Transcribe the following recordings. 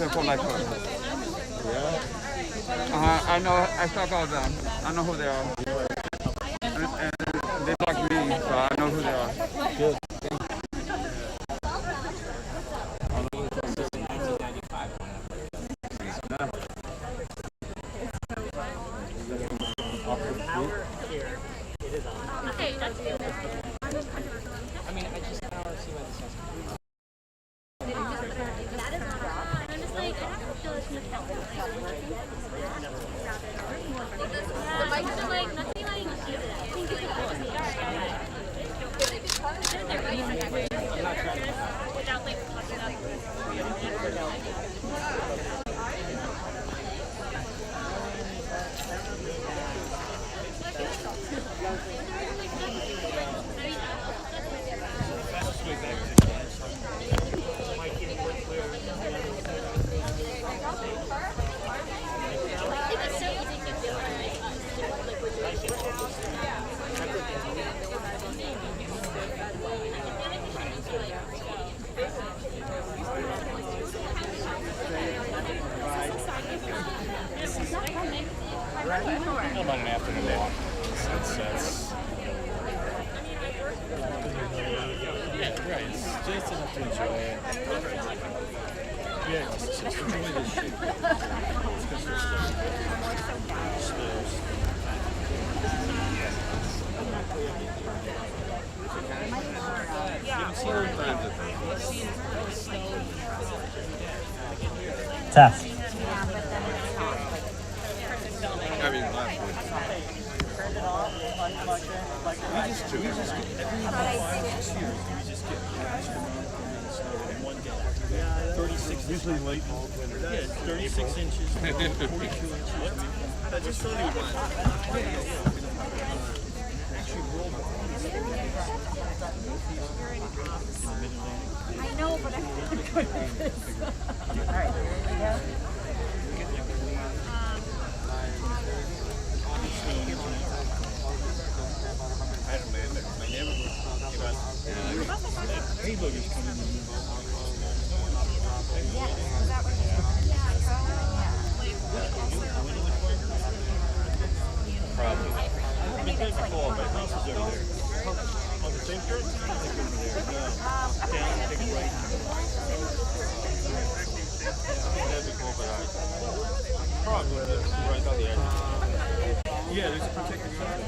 for my phone. Yeah. I know, I saw all of them. I know who they are. And they blocked me, so I know who they are. Good. About an afternoon walk. Yeah, right. It's just enough to enjoy it. Yeah, just enjoy this shit. Test. I mean, last week. We just get every 5 6 years. We just get in one day. 36 usually late. Yeah, 36 inches, 42 inches. I just saw you. I know, but I'm not good at this. All right, there we go. Probably. Because before, my house is over there. On the same church? I think over there. No. Down, take a right. That'd be cool, but probably right on the edge. Yeah, there's a protected side.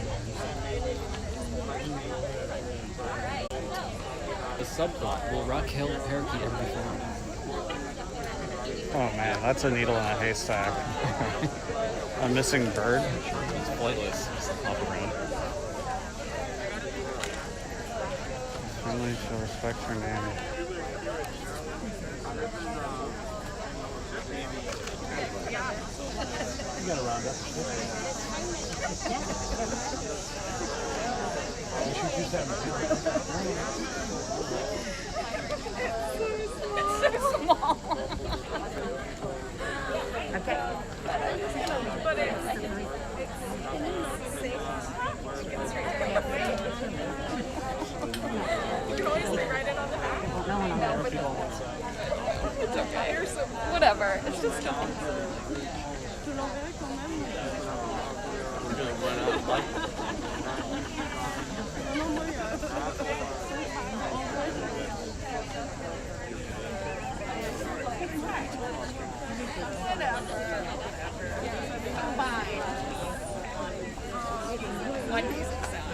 The subplot, will Raquel parakeet ever be found? Oh man, that's a needle in a haystack. A missing bird. It's flightless. Just hop around. Only she'll respect her name. You got a roundup. You should use that material. It's so small. Okay. But it's safe. You can always rewrite it on the back. No, but it's okay. Whatever. It's just dumb. We're going to run out of light. One basic sound.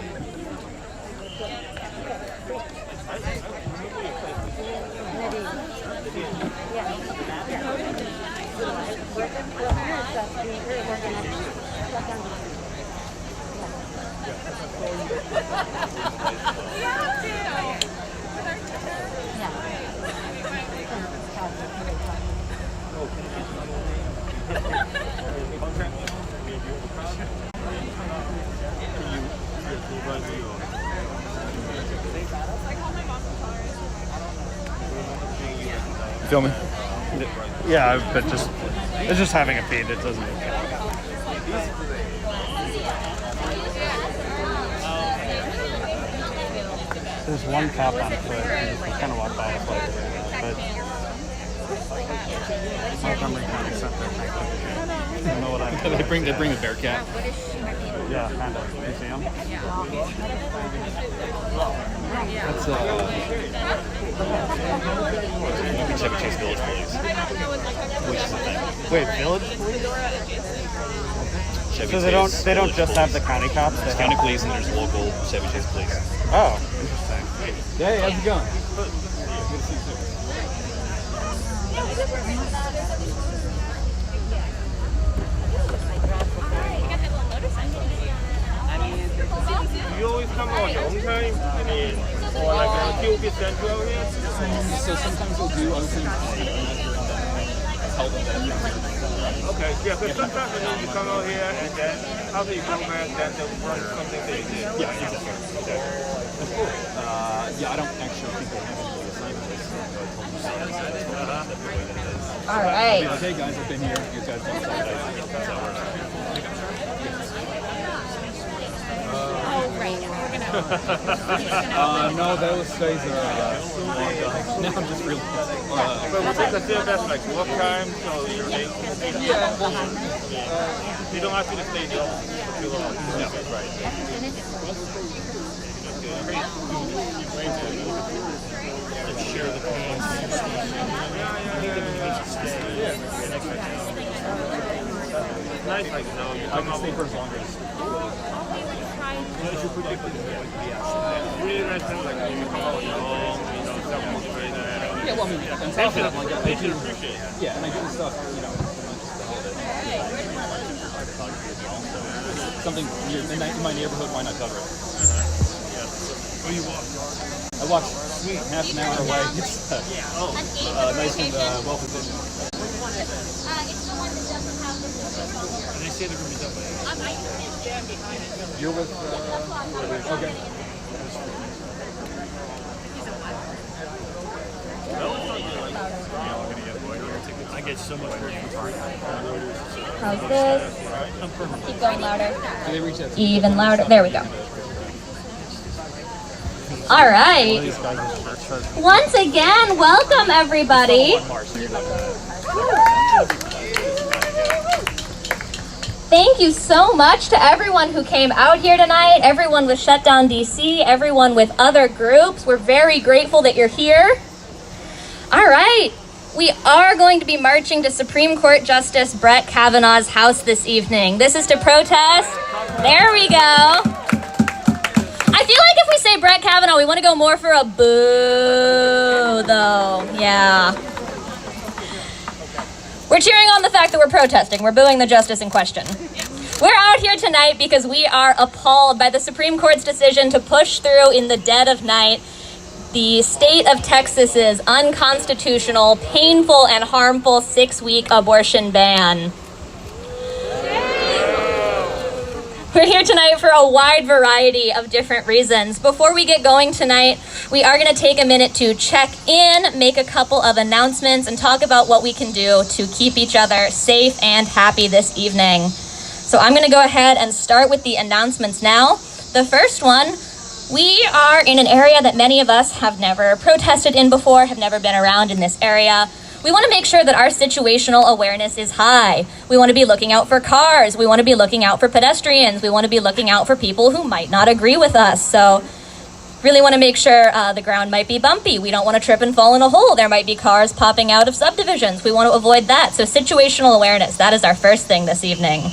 Filming? Yeah, but just it's just having a feed. It doesn't. There's one cop on foot. You just kind of walk by it, but Montgomery County Center. You know what I mean? They bring a Bearcat. Yeah, kind of. Museum. That's Chevy Chase Village Police. Which is the thing. Wait, Village Police? Chevy So Chase they don't Village just Police. have the county cops. There's county police and there's local Chevy Chase police. Oh, interesting. Hey, how's it going? You always come on your own time? I mean, or like until we send you out here? So sometimes we'll do other things. Tell them that. Okay, yeah, because sometimes you come out here and then after you come back, then they'll run something that you did. Yeah, exactly. Yeah, I don't actually think they have any assignments. All right. Like, hey guys, I've been here. You guys don't stop. No, those days are long gone. Now I'm just really. But we consider that like work time, so you're late. Yeah, well, You don't have to stay in the office for too long. No, right. Share the pain. It's nice, like, you know, you I come can up stay with for as long as. really nice things like you come out with your own, you know, self-motivated. Yeah, well, I mean, on top of that, like, I They should do, appreciate it. yeah, and I do stuff, you know, something weird in my neighborhood, why not cover it? What do you want? I walk sweet half an hour away. It's nice and well positioned. They say the room is up there. You're with, okay. I get so much work from How's this? Keep going louder. Do they reach out to Even louder. There we go. All right. Once again, welcome everybody. Thank you so much to everyone who came out here tonight, everyone with Shutdown DC, everyone with other groups. We're very grateful that you're here. All right. We are going to be marching to Supreme Court Justice Brett Kavanaugh's house this evening. This is to protest. There we go. I feel like if we say Brett Kavanaugh, we want to go more for a boo, though. Yeah. We're cheering on the fact that we're protesting. We're booing the justice in question. We're out here tonight because we are appalled by the Supreme Court's decision to push through in the dead of night the state of Texas's unconstitutional, painful, and harmful 6-week abortion ban. We're here tonight for a wide variety of different reasons. Before we get going tonight, we are going to take a minute to check in, make a couple of announcements, and talk about what we can do to keep each other safe and happy this evening. So I'm going to go ahead and start with the announcements now. The first one, we are in an area that many of us have never protested in before, have never been around in this area. We want to make sure that our situational awareness is high. We want to be looking out for cars. We want to be looking out for pedestrians. We want to be looking out for people who might not agree with us. So really want to make sure the ground might be bumpy. We don't want to trip and fall in a hole. There might be cars popping out of subdivisions. We want to avoid that. So situational awareness, that is our first thing this evening.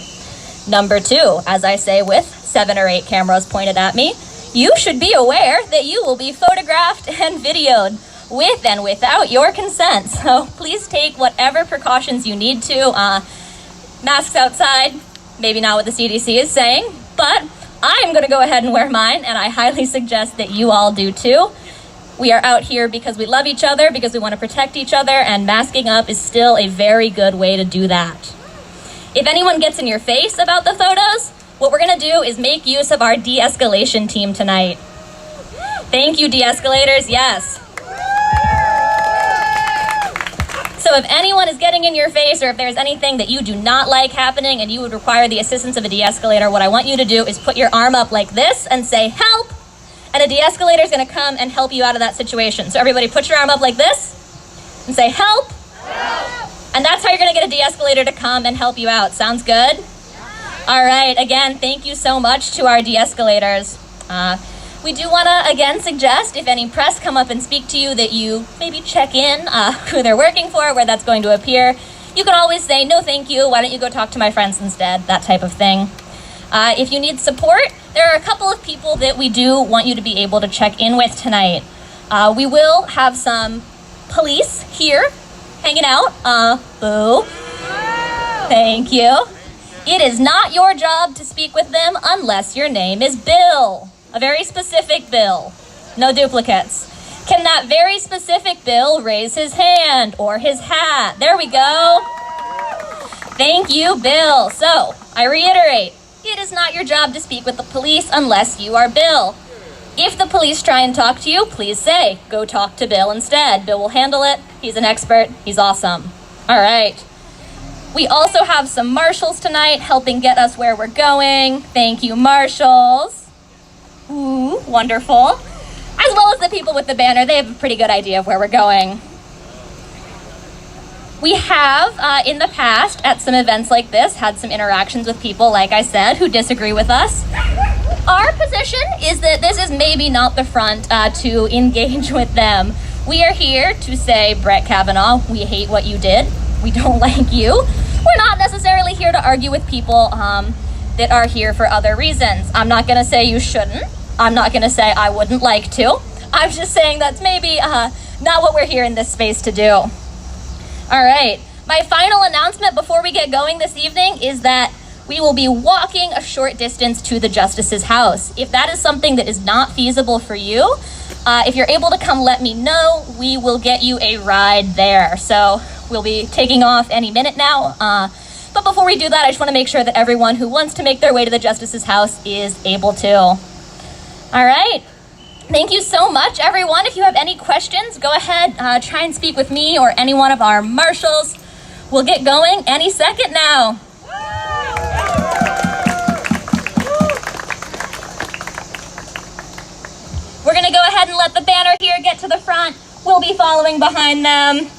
Number 2, as I say with 7 or 8 cameras pointed at me, you should be aware that you will be photographed and videoed with and without your consent. So please take whatever precautions you need to. Masks outside, maybe not what the CDC is saying, but I'm going to go ahead and wear mine, and I highly suggest that you all do too. We are out here because we love each other, because we want to protect each other, and masking up is still a very good way to do that. If anyone gets in your face about the photos, what we're going to do is make use of our de-escalation team tonight. Thank you, de-escalators. Yes. So if anyone is getting in your face, or if there's anything that you do not like happening and you would require the assistance of a de-escalator, what I want you to do is put your arm up like this and say, help! And a de-escalator is going to come and help you out of that situation. So everybody put your arm up like this and say, help! And that's how you're gonna get a de-escalator to come and help you out. Sounds good? All right, again, thank you so much to our de-escalators. We do wanna, again, suggest if any press come up and speak to you that you maybe check in who they're working for, where that's going to appear. You can always say, no thank you, why don't you go talk to my friends instead, that type of thing. If you need support, there are a couple of people that we do want you to be able to check in with tonight. We will have some police here hanging out. Boo. Thank you. It is not your job to speak with them unless your name is Bill. A very specific Bill. No duplicates. Can that very specific Bill raise his hand or his hat? There we go. Thank you, Bill. So, I reiterate, it is not your job to speak with the police unless you are Bill. If the police try and talk to you, please say, go talk to Bill instead. Bill will handle it. He's an expert. He's awesome. All right. We also have some marshals tonight helping get us where we're going. Thank you, marshals. Ooh, wonderful. As well as the people with the banner. They have a pretty good idea of where we're going. We have, in the past, at some events like this, had some interactions with people, like I said, who disagree with us. Our position is that this is maybe not the front to engage with them. We are here to say, Brett Kavanaugh, we hate what you did. We don't like you. We're not necessarily here to argue with people that are here for other reasons. I'm not going to say you shouldn't. I'm not going to say I wouldn't like to. I'm just saying that's maybe not what we're here in this space to do. All right. My final announcement before we get going this evening is that we will be walking a short distance to the Justice's house. If that is something that is not feasible for you, if you're able to come let me know, we will get you a ride there. So we'll be taking off any minute now. But before we do that, I just want to make sure that everyone who wants to make their way to the Justice's house is able to. All right. Thank you so much, everyone. If you have any questions, go ahead, try and speak with me or any one of our marshals. We'll get going any second now. We're going to go ahead and let the banner here get to the front. We'll be following behind them.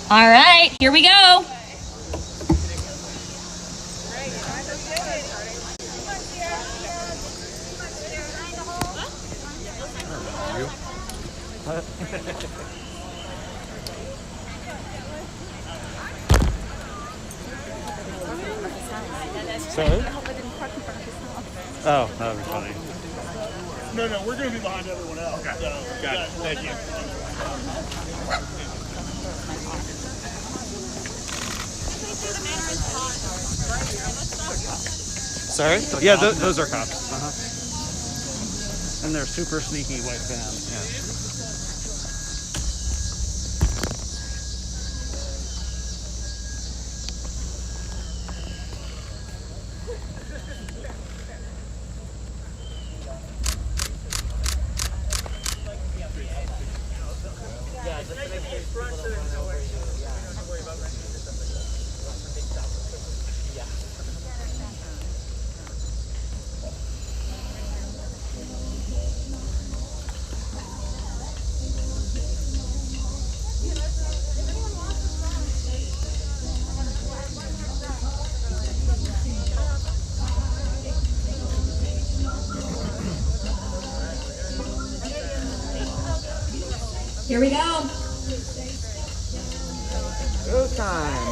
All right, here we go. Sorry? Oh, that would be funny. No, we're going to be behind everyone else. Okay. So, got it. Thank you. Sorry? Yeah, those are cops. And they're super sneaky white vans. Yeah. Here we go. Go time.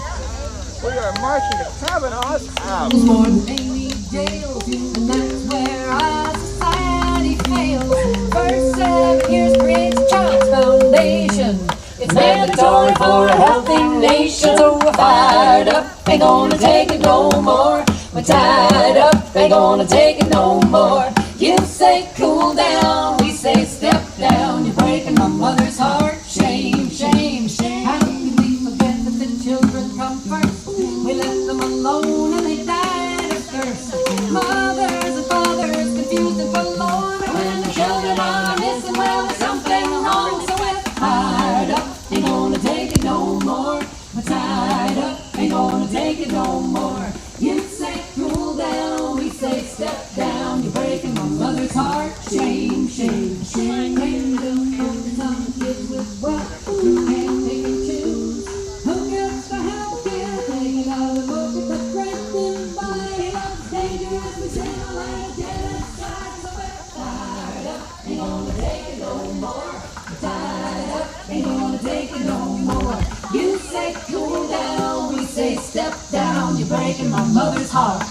We are marching to Kavanaugh's house. More than Amy jails, and that's where our society fails. First 7 years creates a child's foundation. It's mandatory for a healthy nation. So we're fired up, ain't gonna take it no more. We're tied up, ain't gonna take it no more. You say cool down, we say step down. You're breaking my mother's heart. Shame, shame, shame. How do you forget that the children come first? We left them alone and they died of thirst. Mothers and fathers confused and forlorn. And when the children are missing, well, there's something wrong. So we're tied up, ain't gonna take it no more. We're tied up, ain't gonna take it no more. You say cool down, we say step down. You're breaking my mother's heart. Shame, shame, shame. Some kids with wealth who can't pick and choose. Cool down, we say step down, you're breaking my mother's heart.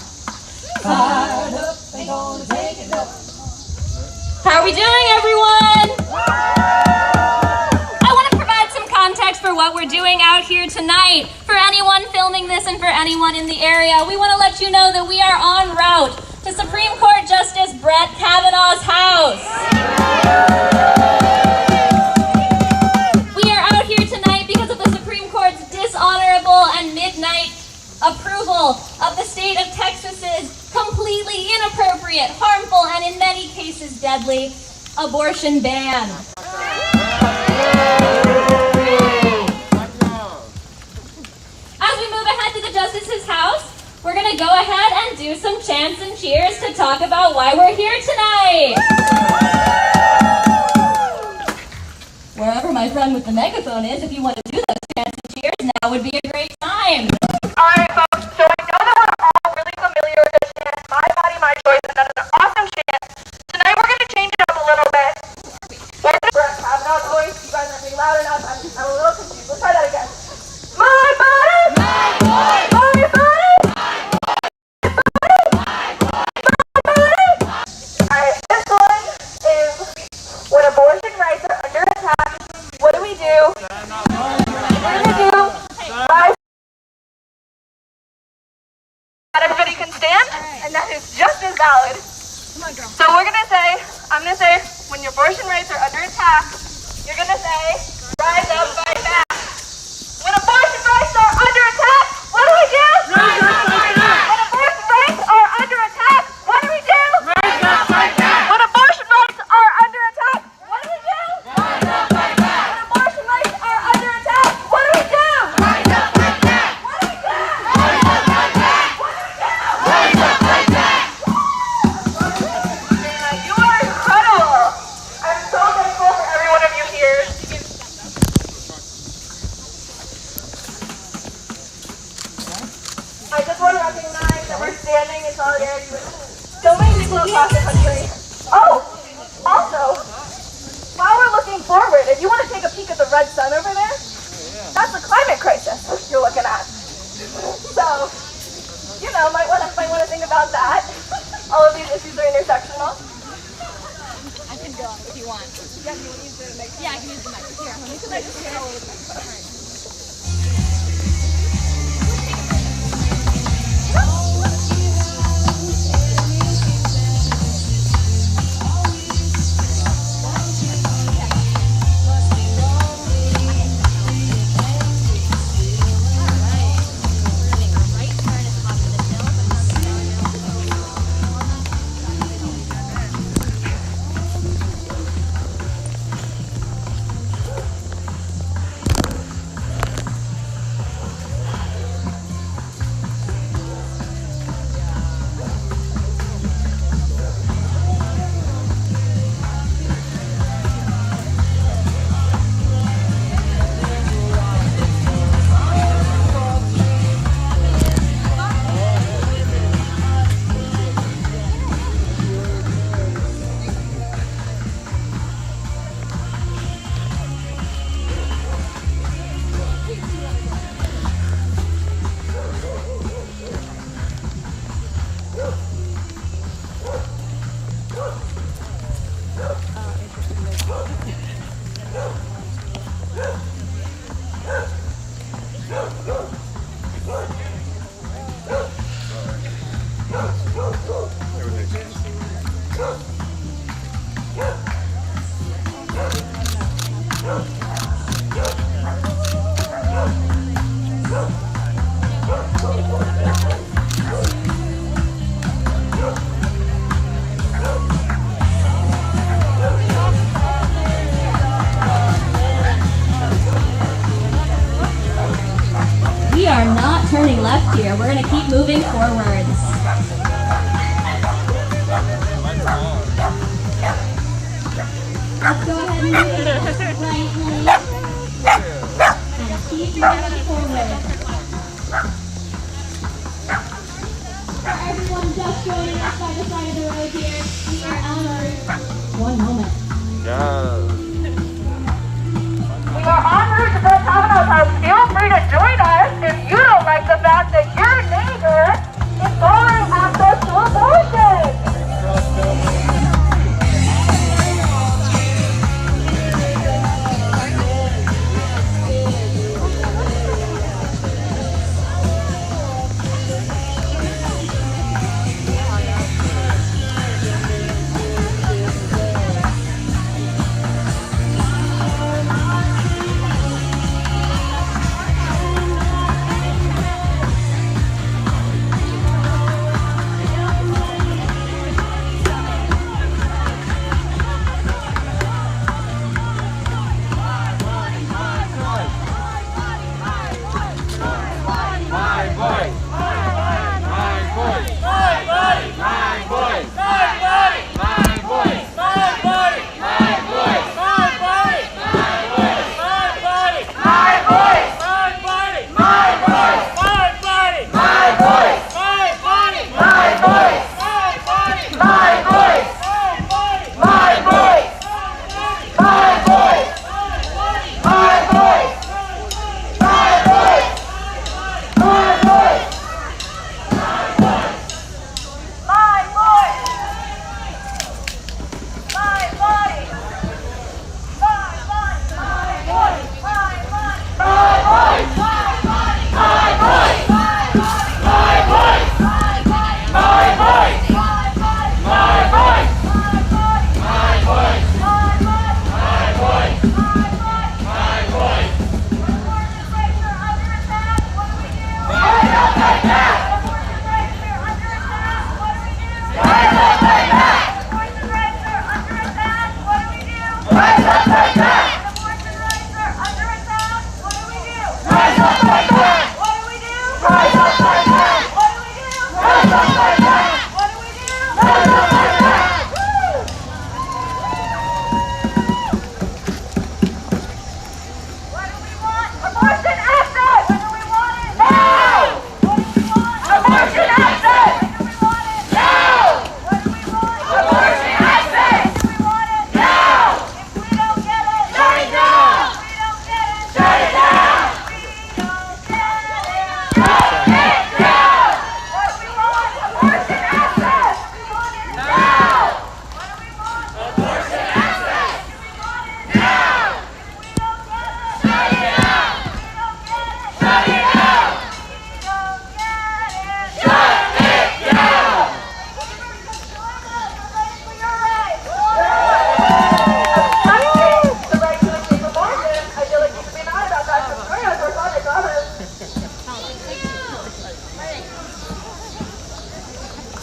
Fired up, ain't gonna take it up. How are we doing, everyone? I want to provide some context for what we're doing out here tonight. For anyone filming this and for anyone in the area, we want to let you know that we are en route to Supreme Court Justice Brett Kavanaugh's house. We are out here tonight because of the Supreme Court's dishonorable and midnight approval of the state of Texas's completely inappropriate, harmful, and in many cases deadly abortion ban. As we move ahead to the Justice's house, we're going to go ahead and do some chants and cheers to talk about why we're here tonight. Wherever my friend with the megaphone is, if you want to do those chants and cheers, now would be a great time. Alright folks, so I know that we're all really familiar with this chant, My Body, My Choice, and that's an awesome chant. Tonight we're going to change it up a little bit. Here's the Brett Kavanaugh voice. You guys aren't being loud enough. I'm a little confused. Let's try that again. My body, my voice, my body, my body. Alright, this one is when abortion rights are under attack. What do we do? Not everybody can stand, and that is just as valid. So we're gonna say, I'm gonna say, when your abortion rights are under attack, you're gonna say, rise up, fight back. When abortion rights are under attack, what do we do? Rise up, fight back. When abortion rights are under attack, what do we do? Rise up, fight back. When abortion rights are under attack, what do we do? Rise up, fight back. When abortion rights are under attack, what do we do? Rise up, fight back. What do we do? Rise up, fight back. What do we do? Rise up, fight back. You are incredible. I'm so thankful for every one of you here. I just want to recognize that we're standing in solidarity with so many people across the country. Oh, also, while we're looking forward, if you want to take a peek at the red sun over there, that's the climate crisis you're looking at. So, you know, might want to think about that. All of these issues are intersectional. I can go if you want. Yeah, you want to use the mic? Yeah, I can use the mic. Here, let me put my chair all over the mic. All right. We are not turning left here. We're going to keep moving forwards. Let's go ahead and move right lane. And keep moving forward. For everyone just joining us by the side of the road here, we are on our... One moment. Yeah. We are en route to Brett Kavanaugh's house. Feel free to join us if you don't like the fact that your neighbor is following access to abortion.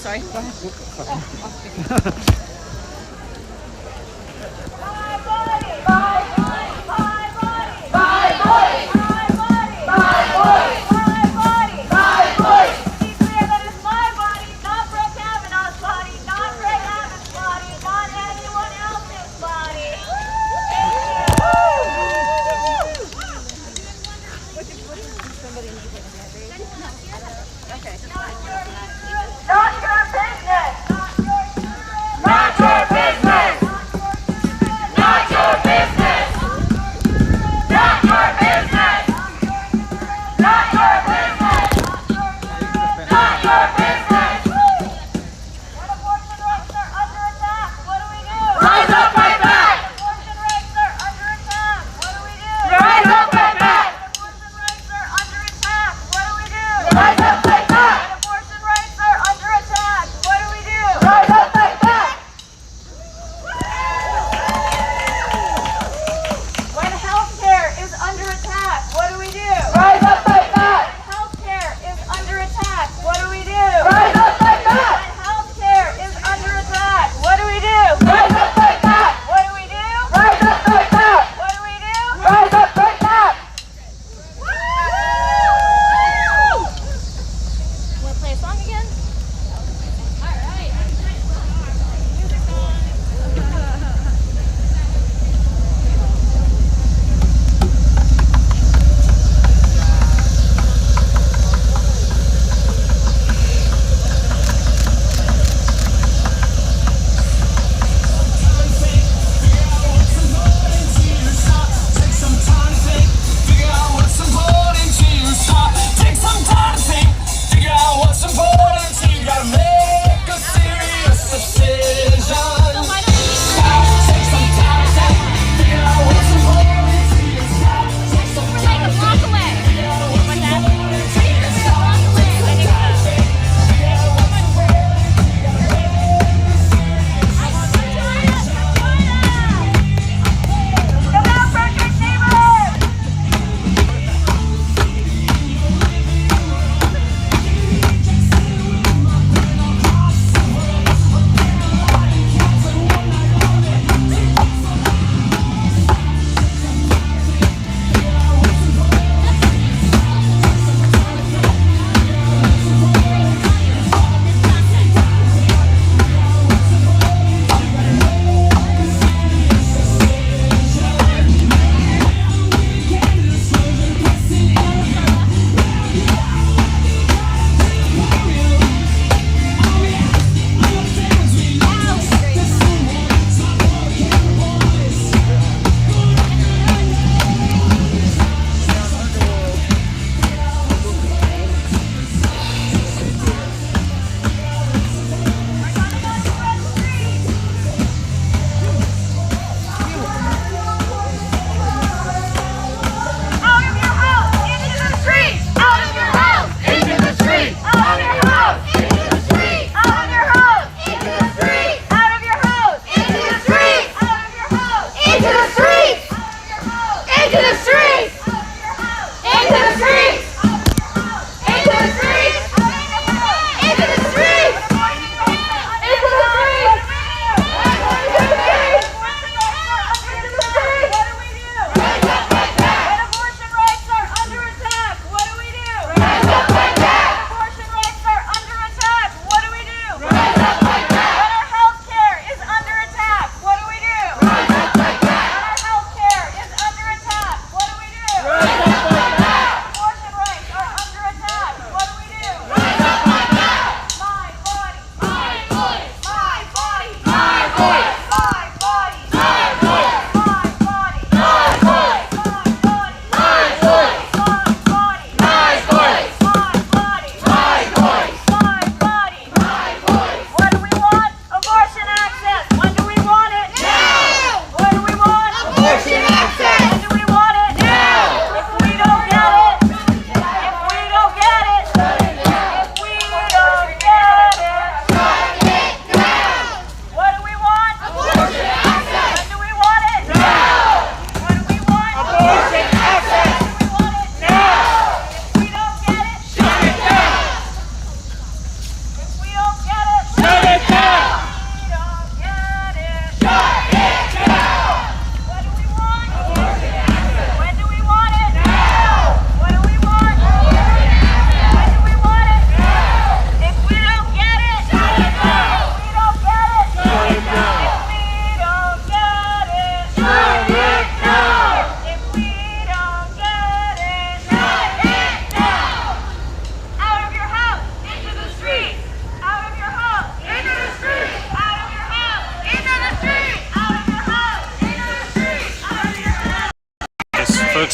Sorry, go ahead. Not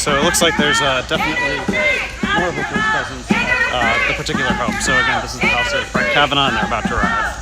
so it looks like there's definitely more of a police presence at the particular home. So again, this is the house of Brett Kavanaugh, and they're about to arrive.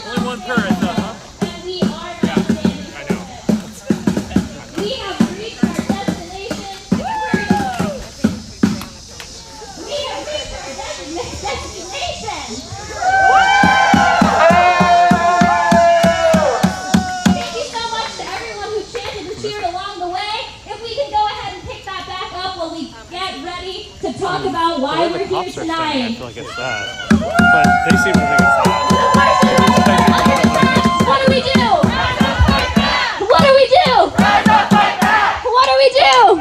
Only one per, I thought, huh? I know. We have reached our destination. We have reached our destination. Thank you so much to everyone who chanted and cheered along the way. If we can go ahead and pick that back up while we get ready to talk about why we're here I tonight. feel like it's that, but they seem to think it's that. What do we do? What do we do? What do we do?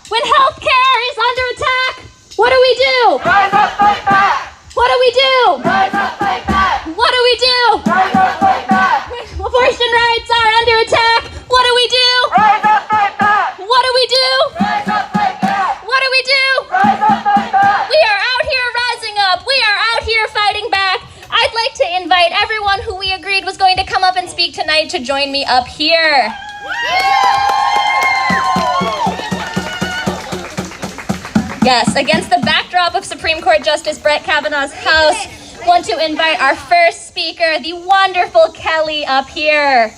When healthcare is under attack, what do we do? What do we do? What do we do? When abortion rights are under attack, what do we do? What do we do? What do we do? We are out here rising up. We are out here fighting back. I'd like to invite everyone who we agreed was going to come up and speak tonight to join me up here. Yes, against the backdrop of Supreme Court Justice Brett Kavanaugh's house, I want to invite our first speaker, the wonderful Kelly, up here.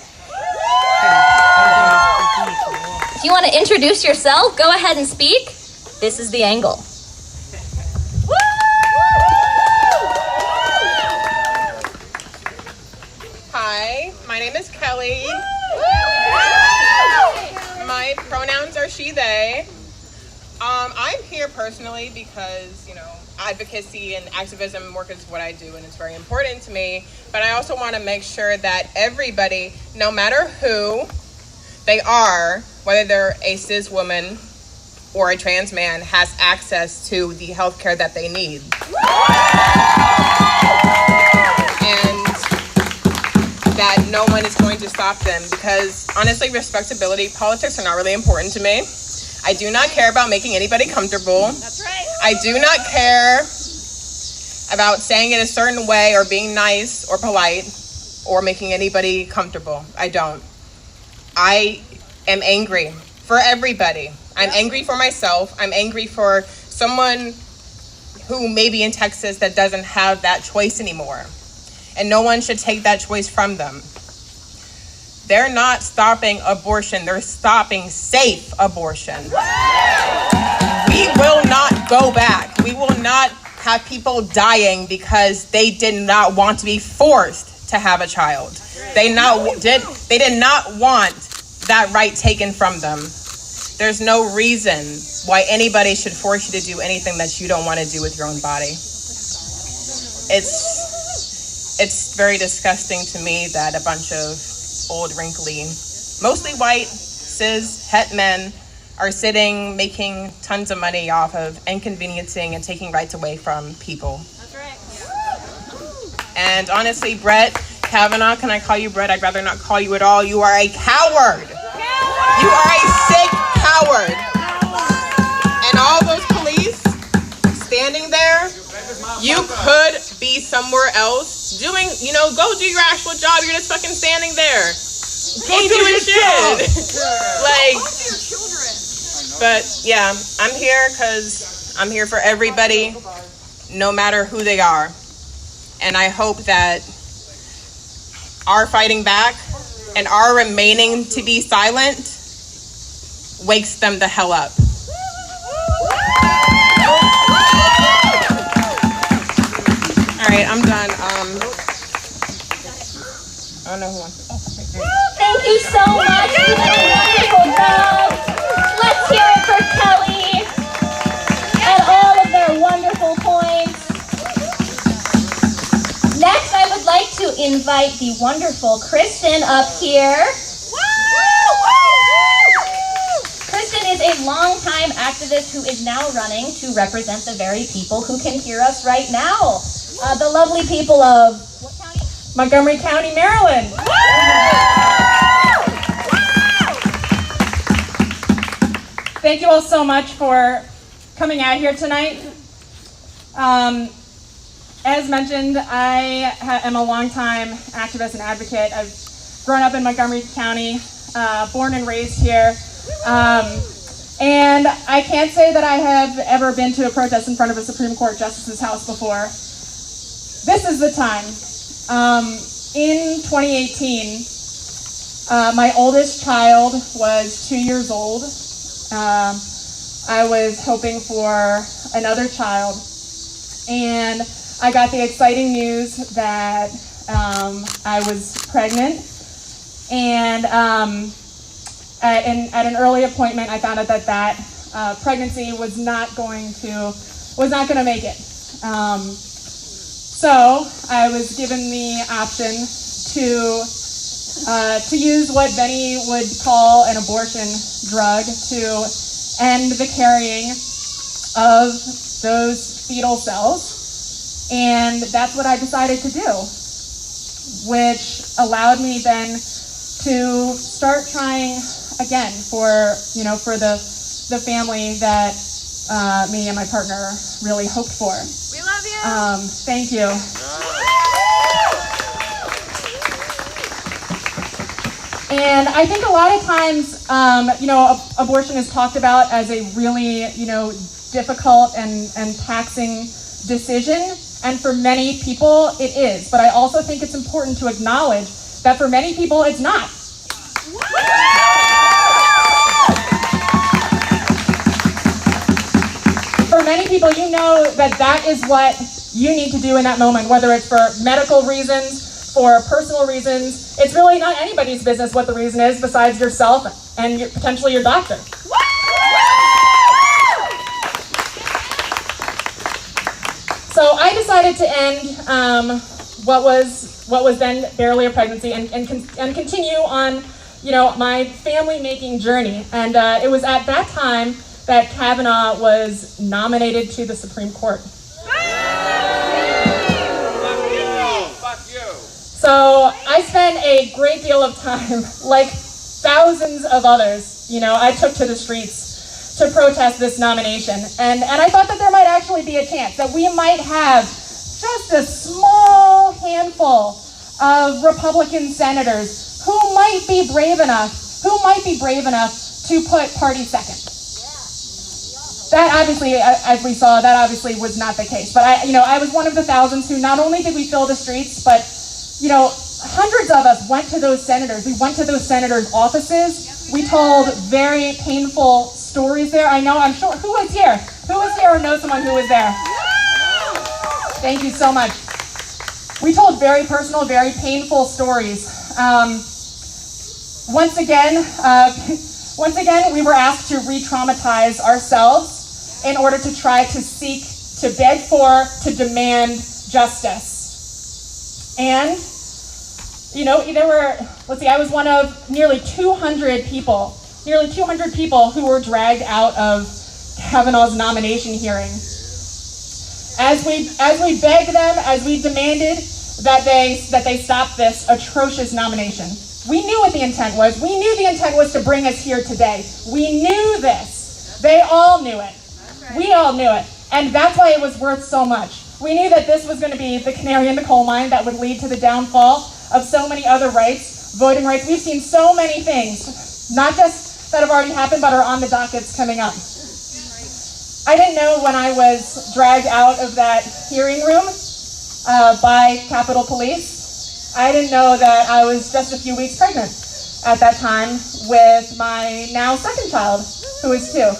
If you want to introduce yourself, go ahead and speak. This is the angle. Hi, my name is Kelly. My pronouns are she, they. I'm here personally because, advocacy and activism work is what I do and it's very important to me. But I also want to make sure that everybody, no matter who they are, whether they're a cis woman or a trans man, has access to the health care that they need. And that no one is going to stop them, because honestly, respectability politics are not really important to me. I do not care about making anybody comfortable. That's right. I do not care about saying it a certain way or being nice or polite or making anybody comfortable. I don't. I am angry for everybody. I'm angry for myself. I'm angry for someone who may be in Texas that doesn't have that choice anymore. And no one should take that choice from them. They're not stopping abortion. They're stopping safe abortion. We will not go back. We will not have people dying because they did not want to be forced to have a child. They did not want that right taken from them. There's no reason why anybody should force you to do anything that you don't want to do with your own body. It's very disgusting to me that a bunch of old, wrinkly, mostly white, cis, het men are sitting, making tons of money off of inconveniencing and taking rights away from people. That's right. And honestly, Brett Kavanaugh, can I call you Brett? I'd rather not call you at all. You are a coward. You are a sick coward. And all those police standing there, you could be somewhere else doing, go do your actual job. You're just fucking standing there. Ain't doing shit. But yeah, I'm here because I'm here for everybody, no matter who they are. And I hope that our fighting back and our remaining to be silent wakes them the hell up. All right, I'm done. I don't know who wants to. Thank you so much. You did a wonderful job. Let's hear it for Kelly and all of their wonderful points. Next invite the wonderful Kristen up here. Kristen is a longtime activist who is now running to represent the very people who can hear us right now. The lovely people of what county? Montgomery County, Maryland. Thank you all so much for coming out here tonight. As mentioned, I am a longtime activist and advocate. I've grown up in Montgomery County, born and raised here. And I can't say that I have ever been to a protest in front of a Supreme Court justice's house before. This is the time. In 2018, my oldest child was 2 years old. I was hoping for another child, and I got the exciting news that I was pregnant, and at an early appointment, I found out that pregnancy was not going to make it. So I was given the option to use what Benny would call an abortion drug to end the carrying of those fetal cells. And that's what I decided to do, which allowed me then to start trying again for the family that me and my partner really hoped for. We love you. Thank you. And I think a lot of times, abortion is talked about as a really, difficult and taxing decision. And for many people, it is. But I also think it's important to acknowledge that for many people, it's not. For many people, that is what you need to do in that moment, whether it's for medical reasons, for personal reasons. It's really not anybody's business what the reason is besides yourself and potentially your doctor. So I decided to end what was then barely a pregnancy and continue on, my family-making journey. And it was at that time that Kavanaugh was nominated to the Supreme Court. So I spent a great deal of time, like thousands of others, I took to the streets to protest this nomination. And I thought that there might actually be a chance that we might have just a small handful of Republican senators who might be brave enough to put party second. That obviously, as we saw, that obviously was not the case. But I was one of the thousands who not only did we fill the streets, but hundreds of us went to those senators. We went to those senators' offices. We told very painful stories there. I'm sure, who was here? Who was here or knows someone who was there? Thank you so much. We told very personal, very painful stories. Once again, we were asked to re-traumatize ourselves in order to try to seek, to beg for, to demand justice. And, I was one of nearly 200 people who were dragged out of Kavanaugh's nomination hearing. As we begged them, as we demanded that they stop this atrocious nomination. We knew what the intent was. We knew the intent was to bring us here today. We knew this. They all knew it. We all knew it. And that's why it was worth so much. We knew that this was going to be the canary in the coal mine that would lead to the downfall of so many other rights, voting rights. We've seen so many things, not just that have already happened, but are on the dockets coming up. I didn't know when I was dragged out of that hearing room by Capitol Police. I didn't know that I was just a few weeks pregnant at that time with my now second child, who is 2.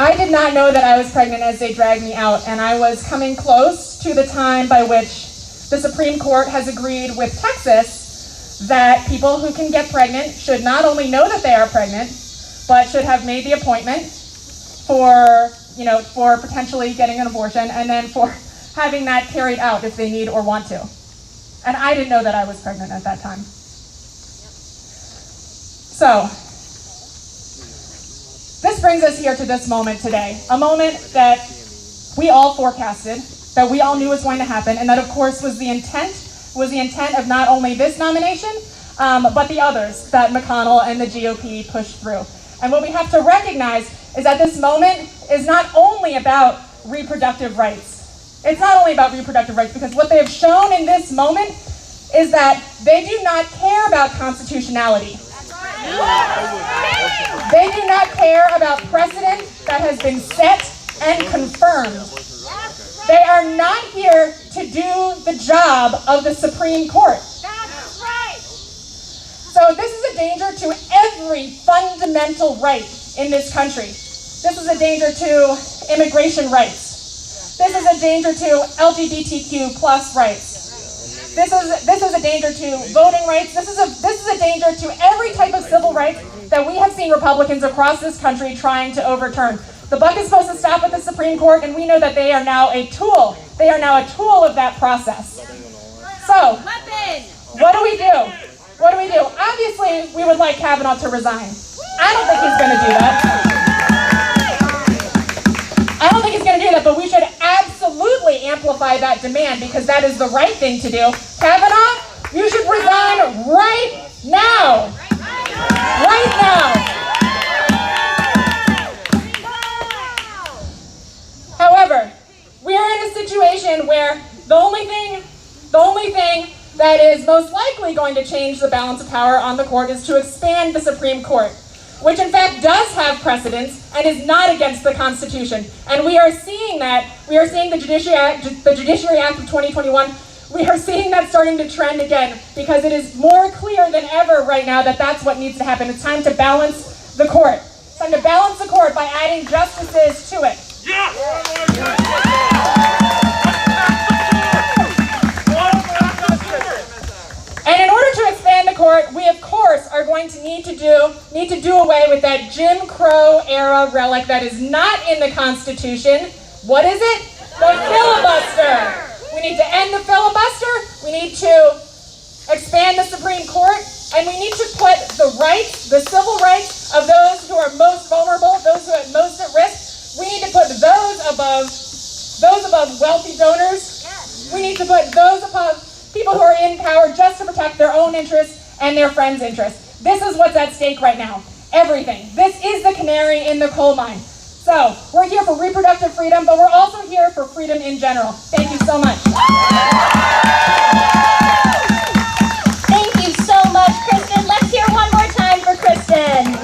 I did not know that I was pregnant as they dragged me out, and I was coming close to the time by which the Supreme Court has agreed with Texas that people who can get pregnant should not only know that they are pregnant, but should have made the appointment for potentially getting an abortion, and then for having that carried out if they need or want to. And I didn't know that I was pregnant at that time. So, this brings us here to this moment today, a moment that we all forecasted, that we all knew was going to happen, and that of course was the intent of not only this nomination, but the others that McConnell and the GOP pushed through. And what we have to recognize is that this moment is not only about reproductive rights. It's not only about reproductive rights, because what they have shown in this moment is that they do not care about constitutionality. They do not care about precedent that has been set and confirmed. They are not here to do the job of the Supreme Court. That's right. So this is a danger to every fundamental right in this country. This is a danger to immigration rights. This is a danger to LGBTQ plus rights. This is a danger to voting rights. This is a danger to every type of civil rights that we have seen Republicans across this country trying to overturn. The buck is supposed to stop at the Supreme Court, and we know that they are now a tool. They are now a tool of that process. So, what do we do? What do we do? Obviously, we would like Kavanaugh to resign. I don't think he's going to do that. I don't think he's going to do that, but we should absolutely amplify that demand, because that is the right thing to do. Kavanaugh, you should resign right now. Right now. However, we are in a situation where the only thing that is most likely going to change the balance of power on the court is to expand the Supreme Court, which in fact does have precedents and is not against the Constitution. And we are seeing that. We are seeing the Judiciary Act of 2021. We are seeing that starting to trend again, because it is more clear than ever right now that that's what needs to happen. It's time to balance the court. It's time to balance the court by adding justices to it. And in order to expand the court, we of course are going to need to do away with that Jim Crow era relic that is not in the Constitution. What is it? The filibuster. We need to end the filibuster. We need to expand the Supreme Court, and we need to put the rights, the civil rights of those who are most vulnerable, those who are most at risk. We need to put those above wealthy donors. We need to put those above people who are in power just to protect their own interests and their friends' interests. This is what's at stake right now. Everything. This is the canary in the coal mine. So, we're here for reproductive freedom, but we're also here for freedom in general. Thank you so much. Thank you so much, Kristen. Let's hear one more time for Kristen.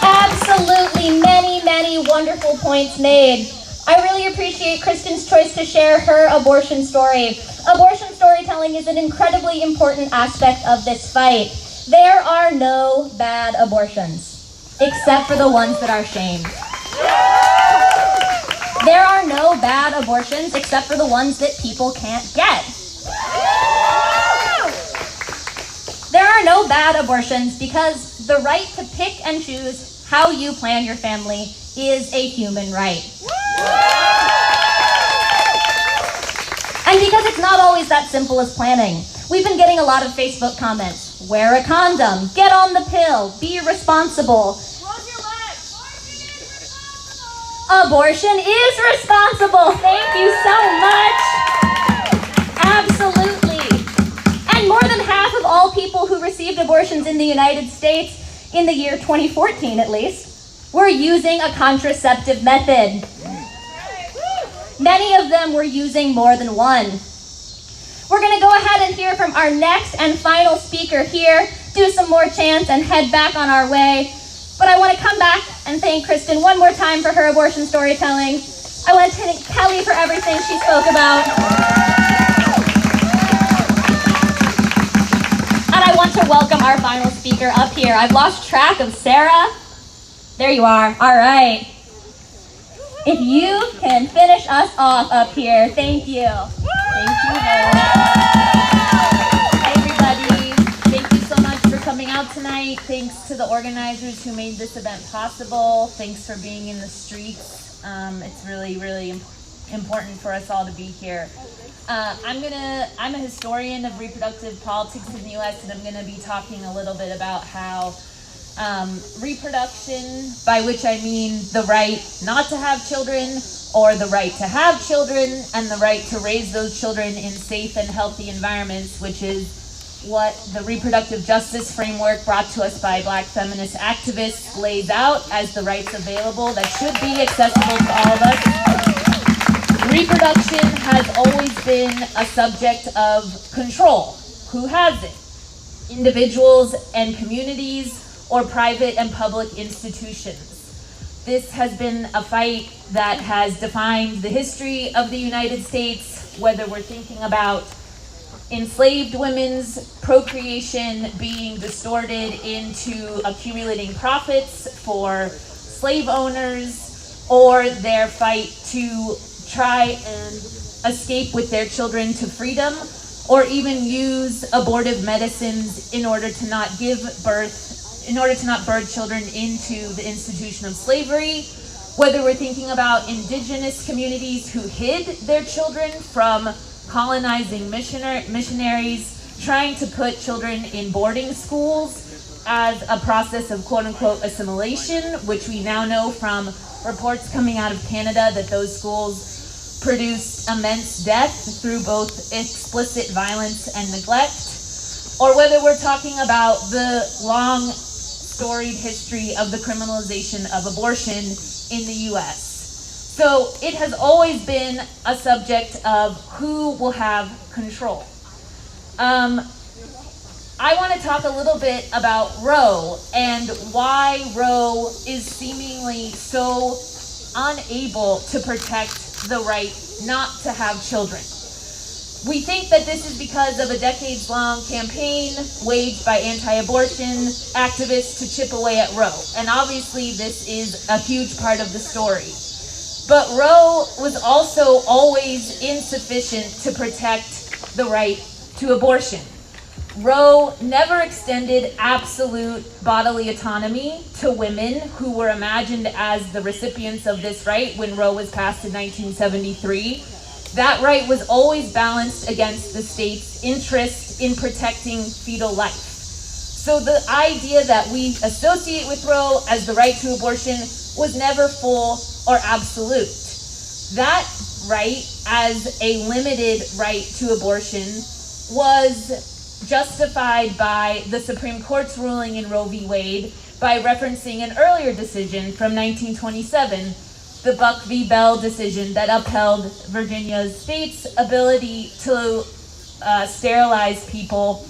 Absolutely many wonderful points made. I really appreciate Kristen's choice to share her abortion story. Abortion storytelling is an incredibly important aspect of this fight. There are no bad abortions, except for the ones that are shamed. There are no bad abortions, except for the ones that people can't get. There are no bad abortions because the right to pick and choose how you plan your family is a human right. And because it's not always that simple as planning. We've been getting a lot of Facebook comments. Wear a condom, get on the pill, be responsible. Close your legs. Abortion is responsible. Thank you so much. Absolutely. And more than half of all people who received abortions in the United States, in the year 2014 at least, were using a contraceptive method. Many of them were using more than one. We're going to go ahead and hear from our next and final speaker here, do some more chants, and head back on our way. But I want to come back and thank Kristen one more time for her abortion storytelling. I want to thank Kelly for everything she spoke about. And I want to welcome our final speaker up here. I've lost track of Sarah. There you are. All right. If you can finish us off up here, thank you. Thank you. Hi, everybody. Thank you so much for coming out tonight. Thanks to the organizers who made this event possible. Thanks for being in the streets. It's really, really important for us all to be here. I'm a historian of reproductive politics in the U.S., and I'm gonna be talking a little bit about how reproduction, by which I mean the right not to have children, or the right to have children, and the right to raise those children in safe and healthy environments, which is what the reproductive justice framework brought to us by Black feminist activists lays out as the rights available that should be accessible to all of us. Reproduction has always been a subject of control. Who has it? Individuals and communities, or private and public institutions. This has been a fight that has defined the history of the United States, whether we're thinking about enslaved women's procreation being distorted into accumulating profits for slave owners, or their fight to try and escape with their children to freedom, or even use abortive medicines in order to not birth children into the institution of slavery, whether we're thinking about indigenous communities who hid their children from colonizing missionaries, trying to put children in boarding schools as a process of quote-unquote assimilation, which we now know from reports coming out of Canada that those schools produced immense death through both explicit violence and neglect, or whether we're talking about the long storied history of the criminalization of abortion in the U.S. So it has always been a subject of who will have control. I want to talk a little bit about Roe and why Roe is seemingly so unable to protect the right not to have children. We think that this is because of a decades-long campaign waged by anti-abortion activists to chip away at Roe. And obviously this is a huge part of the story. But Roe was also always insufficient to protect the right to abortion. Roe never extended absolute bodily autonomy to women who were imagined as the recipients of this right when Roe was passed in 1973. That right was always balanced against the state's interest in protecting fetal life. So the idea that we associate with Roe as the right to abortion was never full or absolute. That right, as a limited right to abortion, was justified by the Supreme Court's ruling in Roe v. Wade by referencing an earlier decision from 1927, the Buck v. Bell decision that upheld Virginia state's ability to sterilize people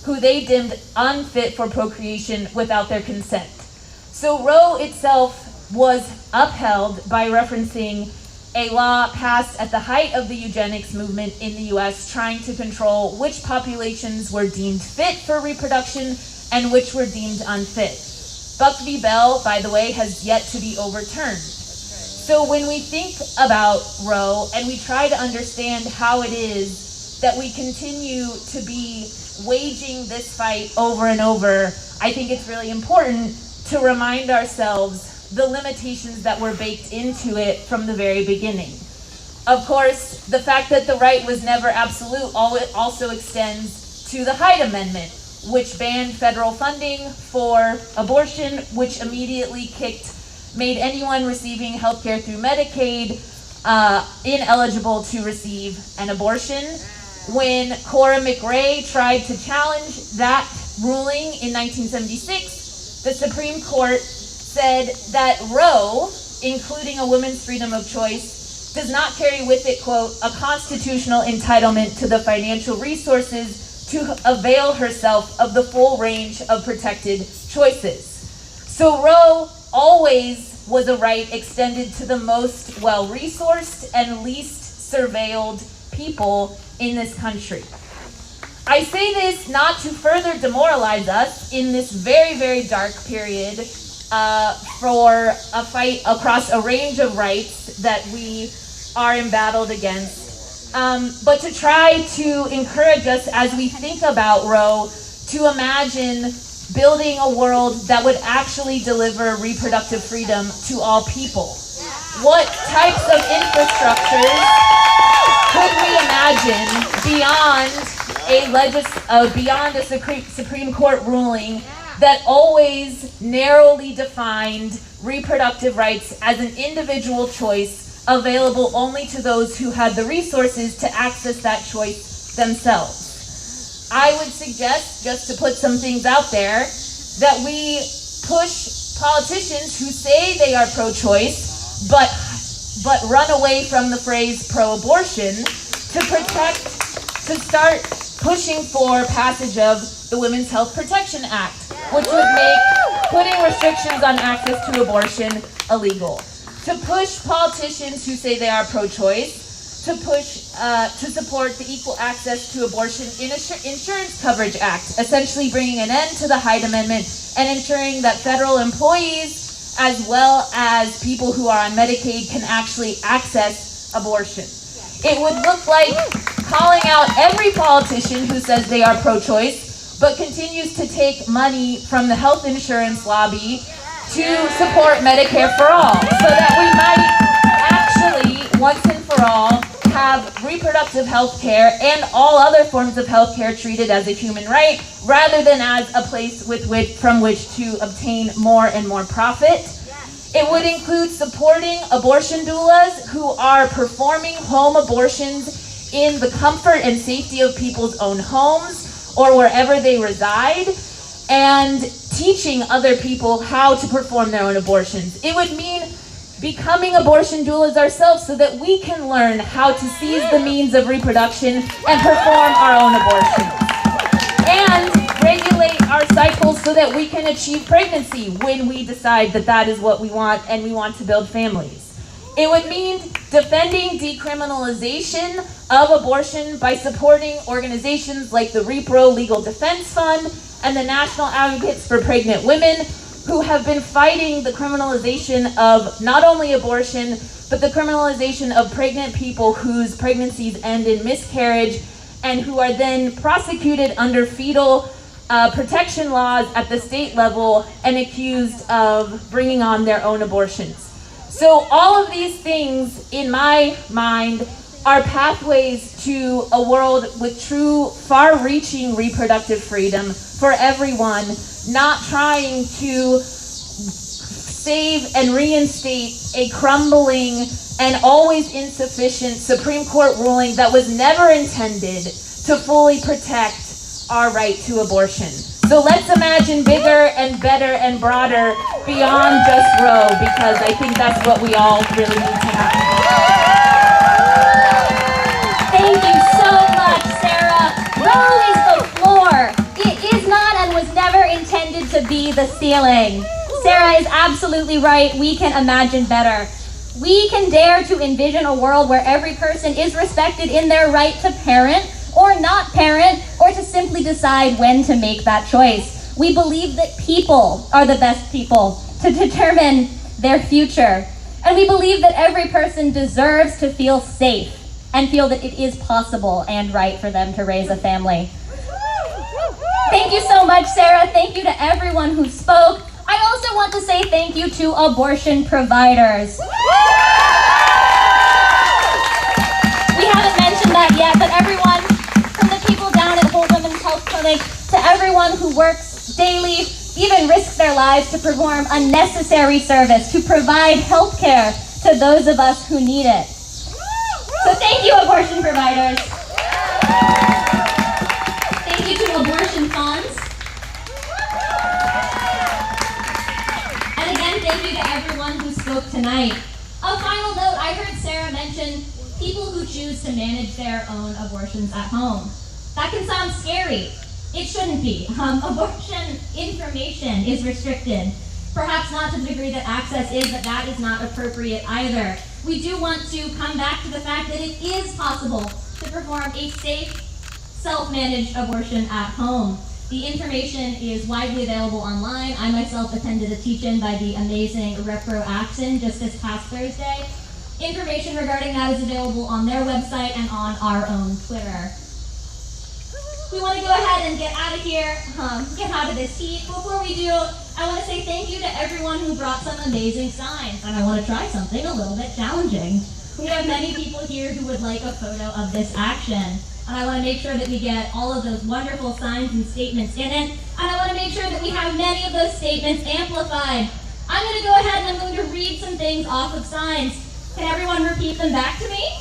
who they deemed unfit for procreation without their consent. So Roe itself was upheld by referencing a law passed at the height of the eugenics movement in the US, trying to control which populations were deemed fit for reproduction and which were deemed unfit. Buck v. Bell, by the way, has yet to be overturned. So when we think about Roe and we try to understand how it is that we continue to be waging this fight over and over, I think it's really important to remind ourselves the limitations that were baked into it from the very beginning. Of course, the fact that the right was never absolute also extends to the Hyde Amendment, which banned federal funding for abortion, which immediately made anyone receiving healthcare through Medicaid ineligible to receive an abortion. When Cora McRae tried to challenge that ruling in 1976, the Supreme Court said that Roe, including a woman's freedom of choice, does not carry with it, quote, a constitutional entitlement to the financial resources to avail herself of the full range of protected choices. So Roe always was a right extended to the most well-resourced and least surveilled people in this country. I say this not to further demoralize us in this very, very dark period for a fight across a range of rights that we are embattled against, but to try to encourage us as we think about Roe to imagine building a world that would actually deliver reproductive freedom to all people. what types of infrastructures could we imagine beyond a Supreme Court ruling that always narrowly defined reproductive rights as an individual choice available only to those who had the resources to access that choice themselves? I would suggest, just to put some things out there, that we push politicians who say they are pro-choice but run away from the phrase pro-abortion to start pushing for passage of the Women's Health Protection Act, which would make putting restrictions on access to abortion illegal. To push politicians who say they are pro-choice to support the Equal Access to Abortion Insurance Coverage Act, essentially bringing an end to the Hyde Amendment and ensuring that federal employees, as well as people who are on Medicaid, can actually access abortion. It would look like calling out every politician who says they are pro-choice, but continues to take money from the health insurance lobby to support Medicare for all, so that we might actually, once and for all, have reproductive health care and all other forms of health care treated as a human right, rather than as a place from which to obtain more and more profit. It would include supporting abortion doulas who are performing home abortions in the comfort and safety of people's own homes or wherever they reside, and teaching other people how to perform their own abortions. It would mean becoming abortion doulas ourselves so that we can learn how to seize the means of reproduction and perform our own abortions. And regulate our cycles so that we can achieve pregnancy when we decide that that is what we want and we want to build families. It would mean defending decriminalization of abortion by supporting organizations like the Repro Legal Defense Fund and the National Advocates for Pregnant Women, who have been fighting the criminalization of not only abortion, but the criminalization of pregnant people whose pregnancies end in miscarriage and who are then prosecuted under fetal protection laws at the state level and accused of bringing on their own abortions. So all of these things, in my mind, are pathways to a world with true, far-reaching reproductive freedom for everyone, not trying to save and reinstate a crumbling and always insufficient Supreme Court ruling that was never intended to fully protect our right to abortion. So let's imagine bigger and better and broader beyond just Roe, because I think that's what we all really need to have. Thank you so much, Sarah. Roe is the floor. It is not and was never intended to be the ceiling. Sarah is absolutely right. We can imagine better. We can dare to envision a world where every person is respected in their right to parent or not parent, or to simply decide when to make that choice. We believe that people are the best people to determine their future. And we believe that every person deserves to feel safe and feel that it is possible and right for them to raise a family. Thank you so much, Sarah. Thank you to everyone who spoke. I also want to say thank you to abortion providers. We haven't mentioned that yet, but everyone, from the people down at Whole Women's Health Clinic to everyone who works daily, even risks their lives to perform a necessary service, to provide health care to those of us who need it. So thank you, abortion providers. Thank you to abortion funds. And again, thank you to everyone who spoke tonight. A final note, I heard Sarah mention people who choose to manage their own abortions at home. That can sound scary. It shouldn't be. Abortion information is restricted. Perhaps not to the degree that access is, but that is not appropriate either. We do want to come back to the fact that it is possible to perform a safe, self-managed abortion at home. The information is widely available online. I myself attended a teach-in by the amazing Repro Action just this past Thursday. Information regarding that is available on their website and on our own Twitter. we want to go ahead and get out of here, get out of this heat. Before we do, I want to say thank you to everyone who brought some amazing signs, and I want to try something a little bit challenging. We have many people here who would like a photo of this action, and I want to make sure that we get all of those wonderful signs and statements in it, and I want to make sure that we have many of those statements amplified. I'm going to go ahead and I'm going to read some things off of signs. Can everyone repeat them back to me?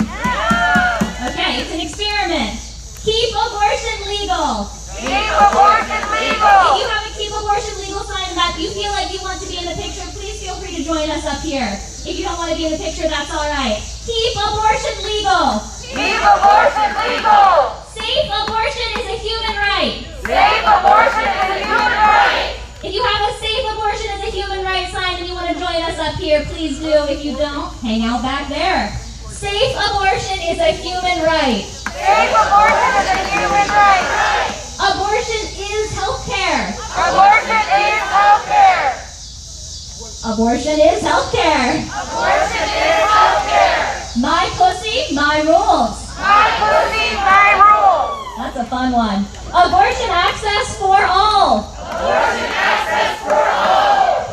Yeah. Okay, it's an experiment. Keep abortion legal. Keep abortion legal. If you have a keep abortion legal sign that you feel like you want to be in the picture, please feel free to join us up here. If you don't want to be in the picture, that's all right. Keep abortion legal. Keep abortion legal. Safe abortion is a human right. Safe abortion is a human right. If you have a safe abortion is a human right sign and you want to join us up here, please do. If you don't, hang out back there. Safe abortion is a human right. Safe abortion is a human right. Abortion is healthcare. Abortion is healthcare. Abortion is healthcare. Abortion is healthcare. My pussy, my rules. My pussy, my rules. That's a fun one. Abortion access for all. Abortion access for all.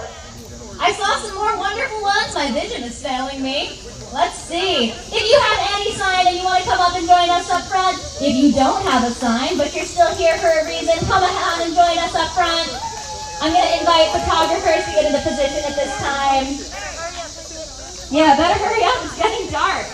I saw some more wonderful ones. My vision is failing me. Let's see. If you have any sign and you want to come up and join us up front, if you don't have a sign but you're still here for a reason, come ahead and join us up front. I'm going to invite photographers to get into position at this time. Yeah, better hurry up. It's getting dark.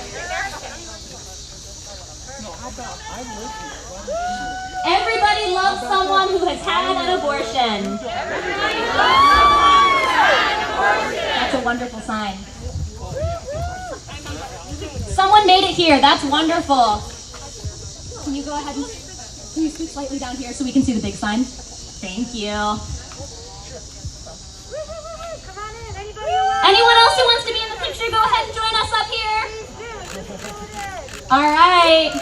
Everybody loves someone who has had an abortion. Everybody loves someone who has had an abortion. That's a wonderful sign. Someone made it here. That's wonderful. Can you go ahead and can you scoot slightly down here so we can see the big sign? Thank you. Anyone else who wants to be in the picture, go ahead and join us up here. All right.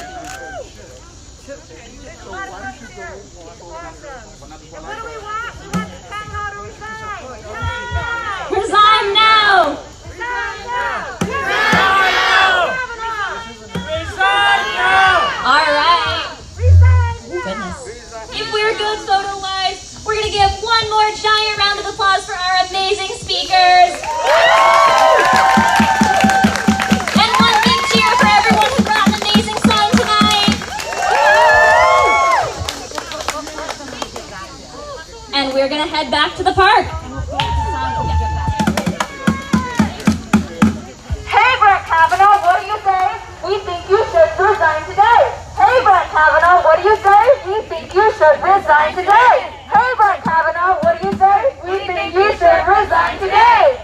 What do we want? We want Kavanaugh to resign. Resign now. Resign now. All right. Goodness. If we're good photo-wise, we're going to give one more giant round of applause for our amazing speakers. And one big cheer for everyone who brought an amazing sign tonight. And we're going to head back to the park. Hey, Brett Kavanaugh, what do you say? We think you should resign today. Hey, Brett Kavanaugh, what do you say? We think you should resign today. Hey, Brett Kavanaugh, what do you say? We think you should resign today.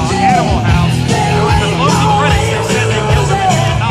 Animal House. There was the closing critics that said they killed him in Vietnam.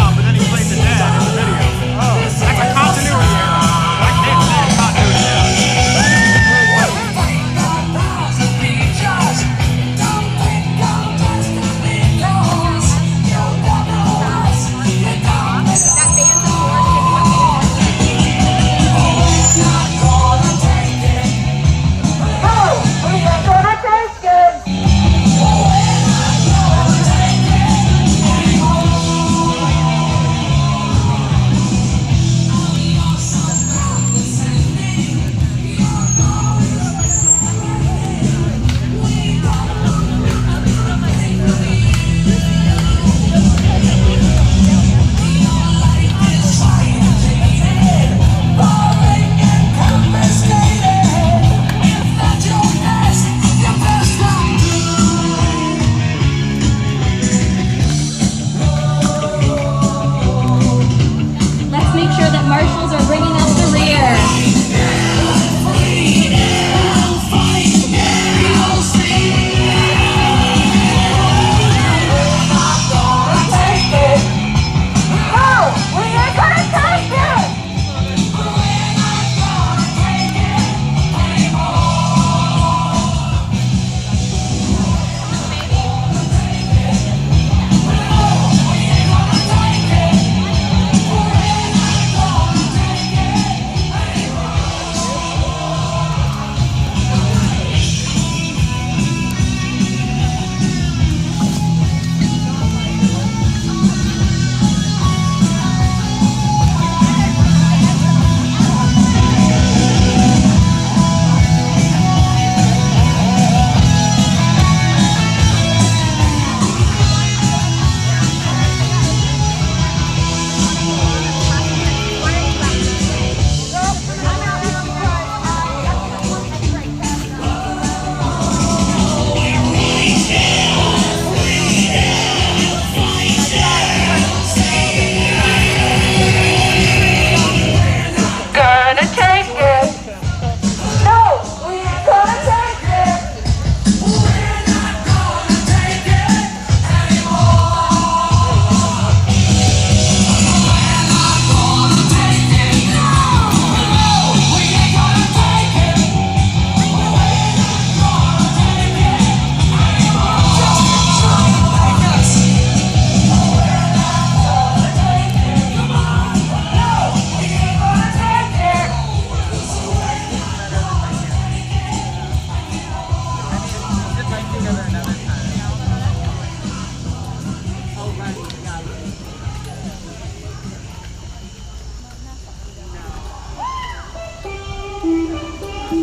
It's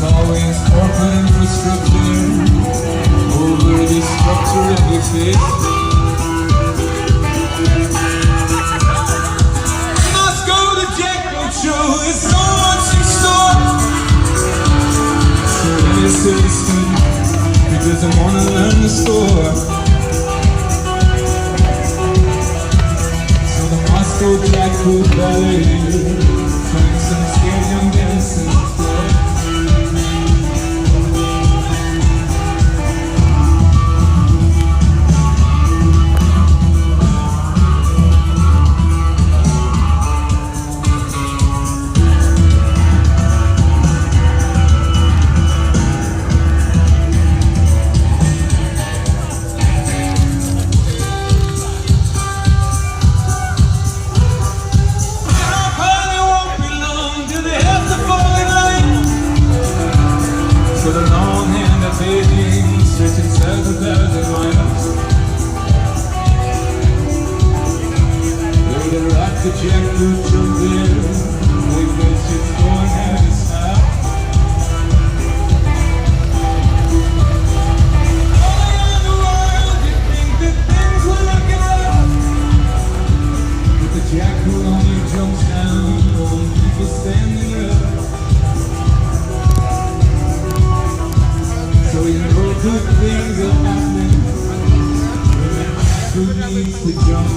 always corporate infrastructure over the structure of the faith. Must go to Jackpot Show, it's so much in store. So let me say listen, because I wanna learn the score. Moscow Jackpot Ballet, trying some stadium dancing floor. Stretching 7,000 miles. Where the rock the jackpot jump in, like that shit's going out of style. All around the world, you think that things will look out. But the jackpot on you jumps down, on people standing up. So you know good things are happening when who needs to jump.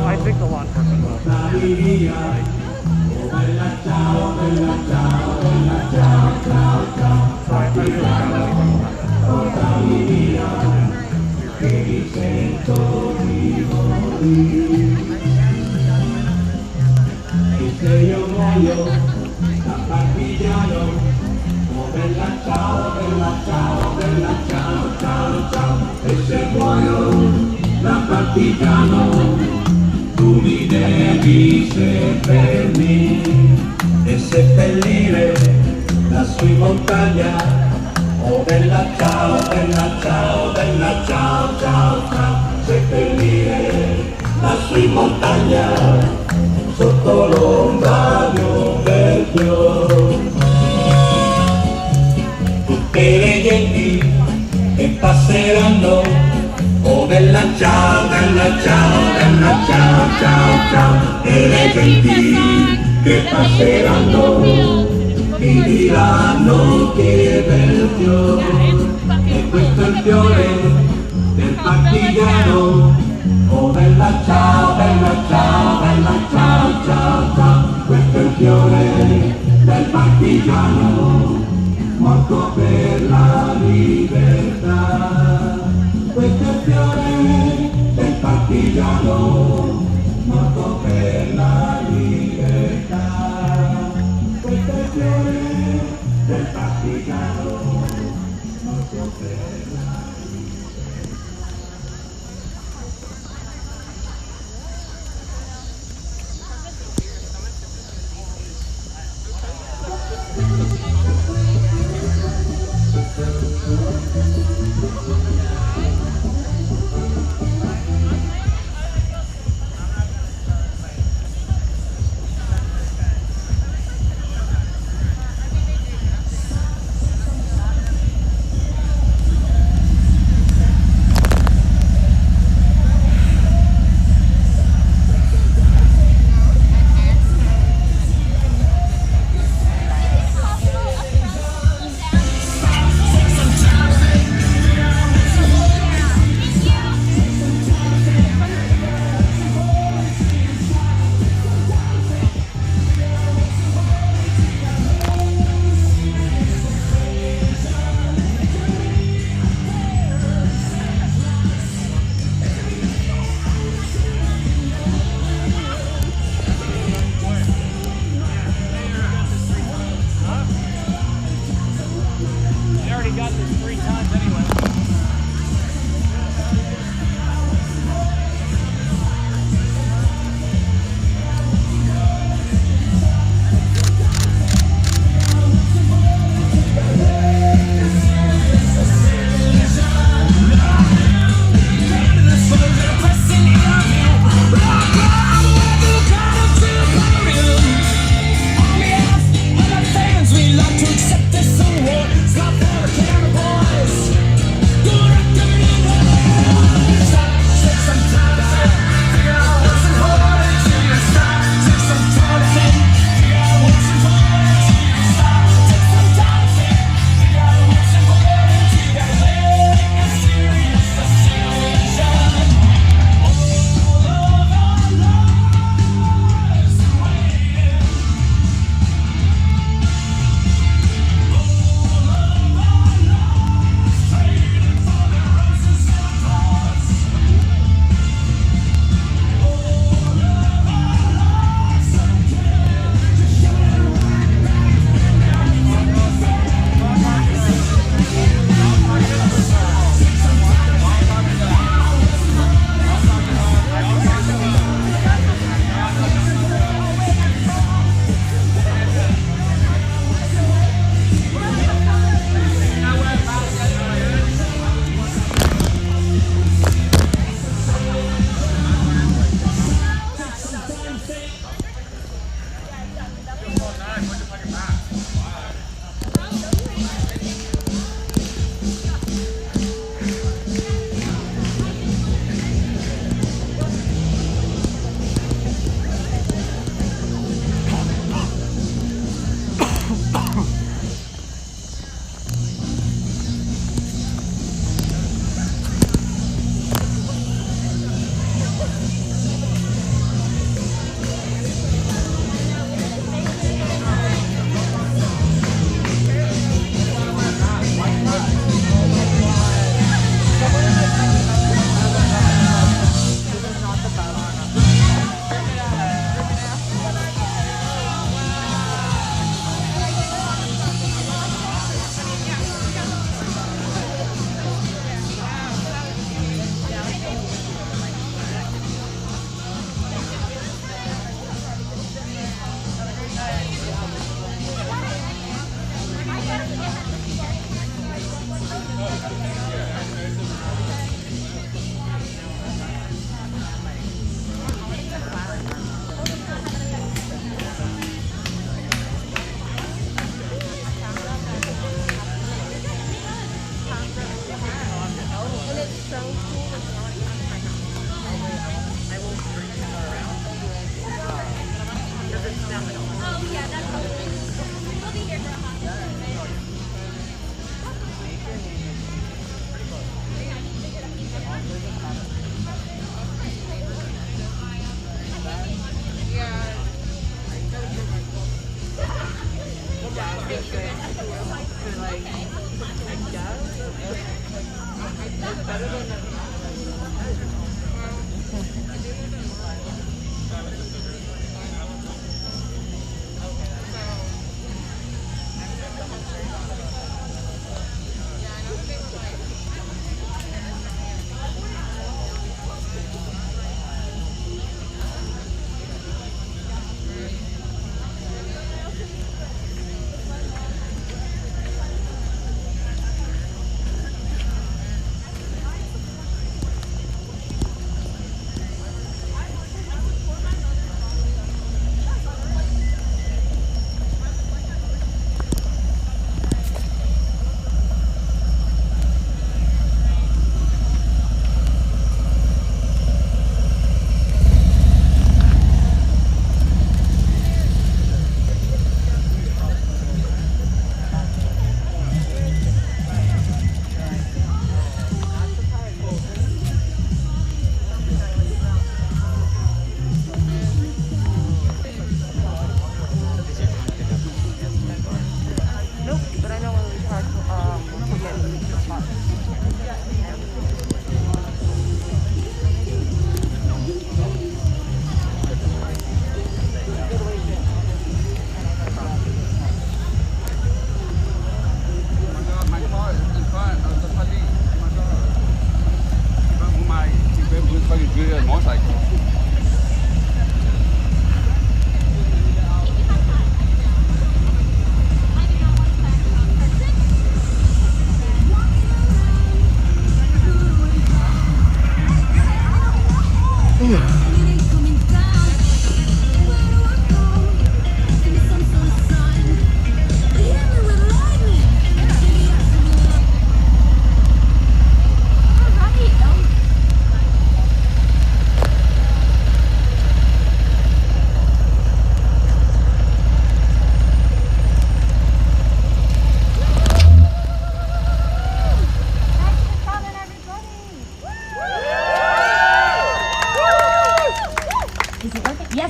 I think the law enforcement will. Tu mi devi seppellire e seppellire lassù in montagna. Oh bella ciao, bella ciao, bella ciao, ciao, ciao. Seppellire lassù in montagna sotto l'ombra di un bel fiore. Tutte le genti che passeranno. Oh bella ciao, bella ciao, bella ciao, ciao, ciao. E le genti che passeranno mi diranno che bel fiore. E questo è il fiore del partigiano. Oh bella ciao, bella ciao, bella ciao, ciao, ciao. Questo è il fiore del partigiano, morto per la libertà. Questo è il fiore del partigiano, morto per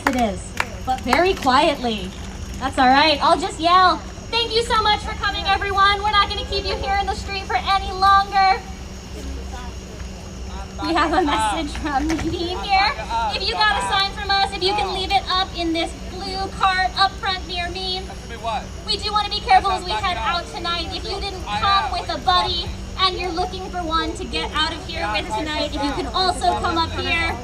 it is, but very quietly. That's all right. I'll just yell. Thank you so much for coming, everyone. We're not going to keep you here in the street for any longer. We have a message from the team here. If you got a sign from us, if you can leave it up in this blue cart up front near me. We do want to be careful as we head out tonight. If you didn't come with a buddy and you're looking for one to get out of here with tonight, if you can also come up here.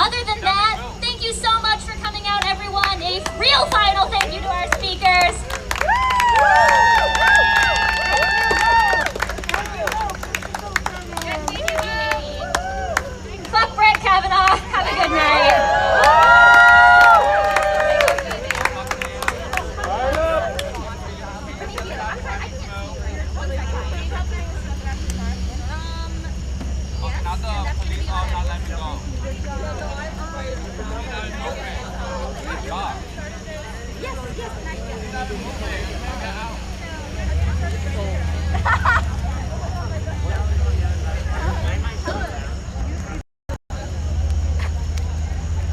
Other than that, thank you so much for coming out, everyone. A real final thank you to our speakers. Fuck Brett Kavanaugh. Have a good night.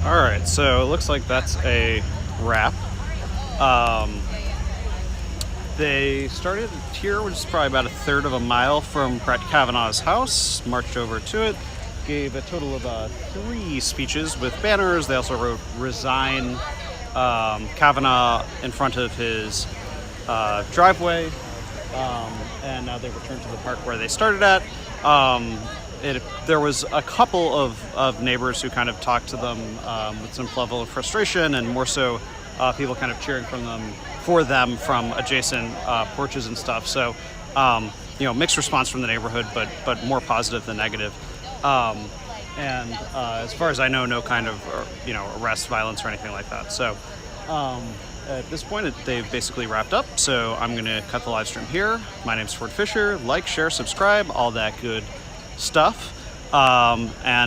All right, so it looks like that's a wrap. They started here, which is probably about a third of a mile from Brett Kavanaugh's house, marched over to it, gave a total of 3 speeches with banners. They also wrote "Resign" Kavanaugh in front of his driveway, and now they returned to the park where they started at. There was a couple of neighbors who kind of talked to them with some level of frustration, and more so people kind of cheering for them from adjacent porches and stuff. So, mixed response from the neighborhood, but more positive than negative. And as far as I know, no kind of arrest, violence, or anything like that. So at this point, they've basically wrapped up. So I'm going to cut the live stream here. My name's Ford Fischer. Like, share, subscribe, all that good stuff. And